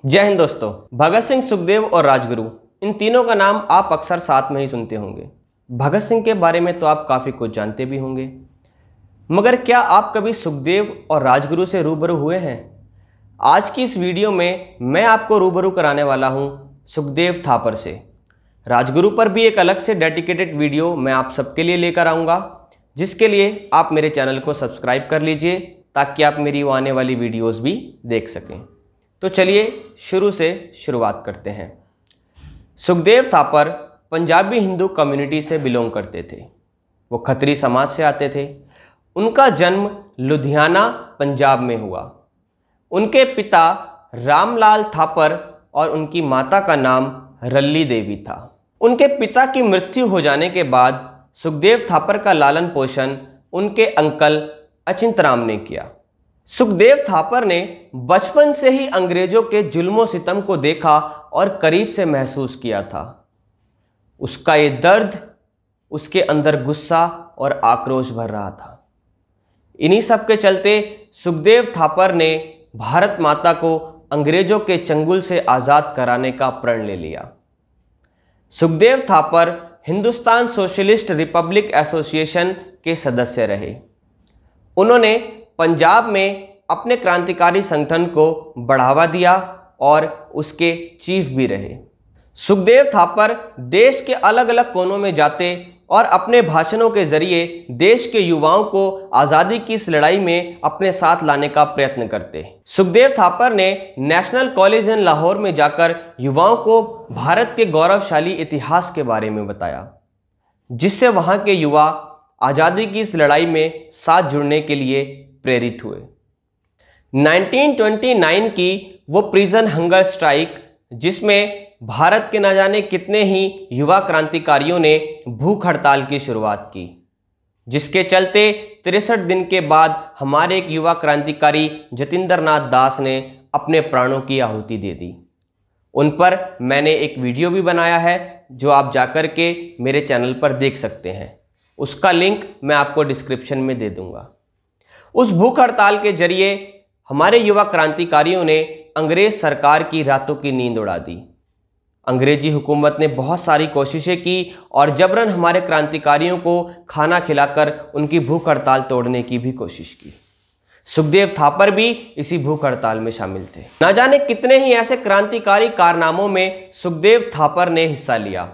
जय हिंद दोस्तों। भगत सिंह, सुखदेव और राजगुरु, इन तीनों का नाम आप अक्सर साथ में ही सुनते होंगे। भगत सिंह के बारे में तो आप काफ़ी कुछ जानते भी होंगे, मगर क्या आप कभी सुखदेव और राजगुरु से रूबरू हुए हैं? आज की इस वीडियो में मैं आपको रूबरू कराने वाला हूं सुखदेव थापर से। राजगुरु पर भी एक अलग से डेडिकेटेड वीडियो मैं आप सबके लिए लेकर आऊँगा, जिसके लिए आप मेरे चैनल को सब्सक्राइब कर लीजिए ताकि आप मेरी वो आने वाली वीडियोज़ भी देख सकें। तो चलिए शुरू से शुरुआत करते हैं। सुखदेव थापर पंजाबी हिंदू कम्युनिटी से बिलोंग करते थे। वो खत्री समाज से आते थे। उनका जन्म लुधियाना, पंजाब में हुआ। उनके पिता रामलाल थापर और उनकी माता का नाम रल्ली देवी था। उनके पिता की मृत्यु हो जाने के बाद सुखदेव थापर का लालन पोषण उनके अंकल अचिंतराम ने किया। सुखदेव थापर ने बचपन से ही अंग्रेजों के जुल्मों सितम को देखा और करीब से महसूस किया था। उसका ये दर्द उसके अंदर गुस्सा और आक्रोश भर रहा था। इन्हीं सब के चलते सुखदेव थापर ने भारत माता को अंग्रेजों के चंगुल से आज़ाद कराने का प्रण ले लिया। Sukhdev Thapar Hindustan socialist Republic association के सदस्य रहे। उन्होंने पंजाब में अपने क्रांतिकारी संगठन को बढ़ावा दिया और उसके चीफ भी रहे। सुखदेव थापर देश के अलग अलग कोनों में जाते और अपने भाषणों के जरिए देश के युवाओं को आज़ादी की इस लड़ाई में अपने साथ लाने का प्रयत्न करते। सुखदेव थापर ने नेशनल कॉलेज इन लाहौर में जाकर युवाओं को भारत के गौरवशाली इतिहास के बारे में बताया, जिससे वहां के युवा आज़ादी की इस लड़ाई में साथ जुड़ने के लिए प्रेरित हुए। 1929 की वो प्रिजन हंगर स्ट्राइक, जिसमें भारत के न जाने कितने ही युवा क्रांतिकारियों ने भूख हड़ताल की शुरुआत की, जिसके चलते 63 दिन के बाद हमारे एक युवा क्रांतिकारी जतिंदर नाथ दास ने अपने प्राणों की आहुति दे दी। उन पर मैंने एक वीडियो भी बनाया है, जो आप जाकर के मेरे चैनल पर देख सकते हैं। उसका लिंक मैं आपको डिस्क्रिप्शन में दे दूंगा। उस भूख हड़ताल के जरिए हमारे युवा क्रांतिकारियों ने अंग्रेज सरकार की रातों की नींद उड़ा दी। अंग्रेजी हुकूमत ने बहुत सारी कोशिशें की और जबरन हमारे क्रांतिकारियों को खाना खिलाकर उनकी भूख हड़ताल तोड़ने की भी कोशिश की। सुखदेव थापर भी इसी भूख हड़ताल में शामिल थे। न जाने कितने ही ऐसे क्रांतिकारी कारनामों में सुखदेव थापर ने हिस्सा लिया।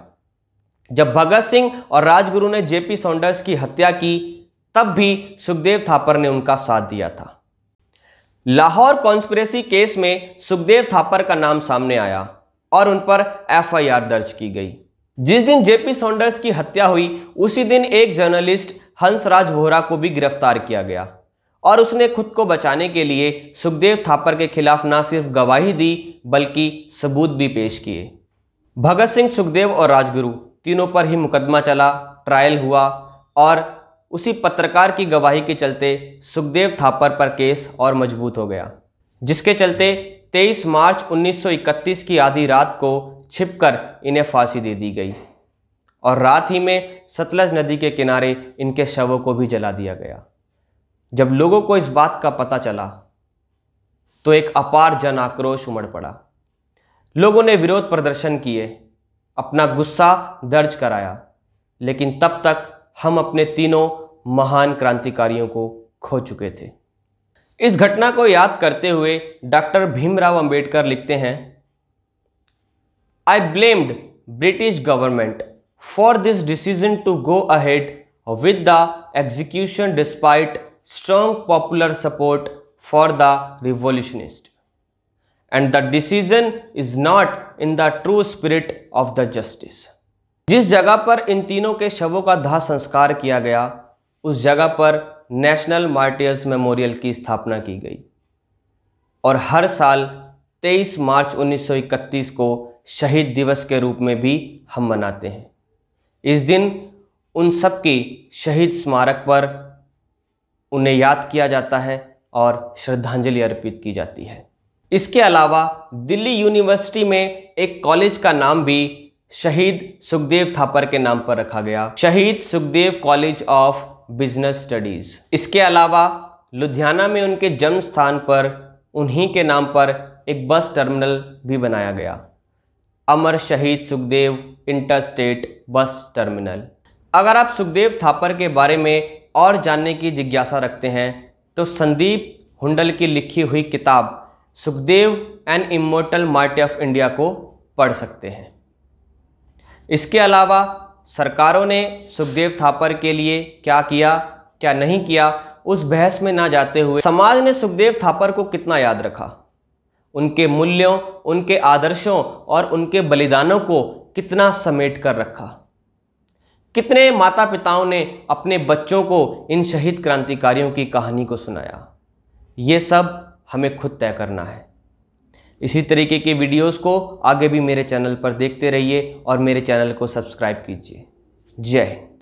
जब भगत सिंह और राजगुरु ने जेपी सॉन्डर्स की हत्या की, तब भी सुखदेव थापर ने उनका साथ दिया था। लाहौर कॉन्स्पिरेसी केस में सुखदेव थापर का नाम सामने आया और उन पर एफआईआर दर्ज की गई। जिस दिन जेपी सॉन्डर्स की हत्या हुई, उसी दिन एक जर्नलिस्ट हंसराज वोहरा को भी गिरफ्तार किया गया और उसने खुद को बचाने के लिए सुखदेव थापर के खिलाफ न सिर्फ गवाही दी, बल्कि सबूत भी पेश किए। भगत सिंह, सुखदेव और राजगुरु तीनों पर ही मुकदमा चला, ट्रायल हुआ और उसी पत्रकार की गवाही के चलते सुखदेव थापर पर केस और मजबूत हो गया, जिसके चलते 23 मार्च 1931 की आधी रात को छिपकर इन्हें फांसी दे दी गई और रात ही में सतलज नदी के किनारे इनके शवों को भी जला दिया गया। जब लोगों को इस बात का पता चला तो एक अपार जन आक्रोश उमड़ पड़ा। लोगों ने विरोध प्रदर्शन किए, अपना गुस्सा दर्ज कराया, लेकिन तब तक हम अपने तीनों महान क्रांतिकारियों को खो चुके थे। इस घटना को याद करते हुए डॉक्टर भीमराव अंबेडकर लिखते हैं, I blamed British government for this decision to go ahead with the execution despite strong popular support for the revolutionist and the decision is not in the true spirit of the justice. जिस जगह पर इन तीनों के शवों का दाह संस्कार किया गया, उस जगह पर नेशनल मार्टियर्स मेमोरियल की स्थापना की गई और हर साल 23 मार्च 1931 को शहीद दिवस के रूप में भी हम मनाते हैं। इस दिन उन सब की शहीद स्मारक पर उन्हें याद किया जाता है और श्रद्धांजलि अर्पित की जाती है। इसके अलावा दिल्ली यूनिवर्सिटी में एक कॉलेज का नाम भी शहीद सुखदेव थापर के नाम पर रखा गया, शहीद Sukhdev college of business studies. इसके अलावा लुधियाना में उनके जन्म स्थान पर उन्हीं के नाम पर एक बस टर्मिनल भी बनाया गया, अमर शहीद सुखदेव इंटरस्टेट बस टर्मिनल। अगर आप सुखदेव थापर के बारे में और जानने की जिज्ञासा रखते हैं तो संदीप हुंडल की लिखी हुई किताब Sukhdev an immortal martyr of India को पढ़ सकते हैं। इसके अलावा सरकारों ने सुखदेव थापर के लिए क्या किया क्या नहीं किया उस बहस में ना जाते हुए समाज ने सुखदेव थापर को कितना याद रखा, उनके मूल्यों, उनके आदर्शों और उनके बलिदानों को कितना समेट कर रखा। कितने माता पिताओं ने अपने बच्चों को इन शहीद क्रांतिकारियों की कहानी को सुनाया, ये सब हमें खुद तय करना है। इसी तरीके के वीडियोस को आगे भी मेरे चैनल पर देखते रहिए और मेरे चैनल को सब्सक्राइब कीजिए। जय हिंद।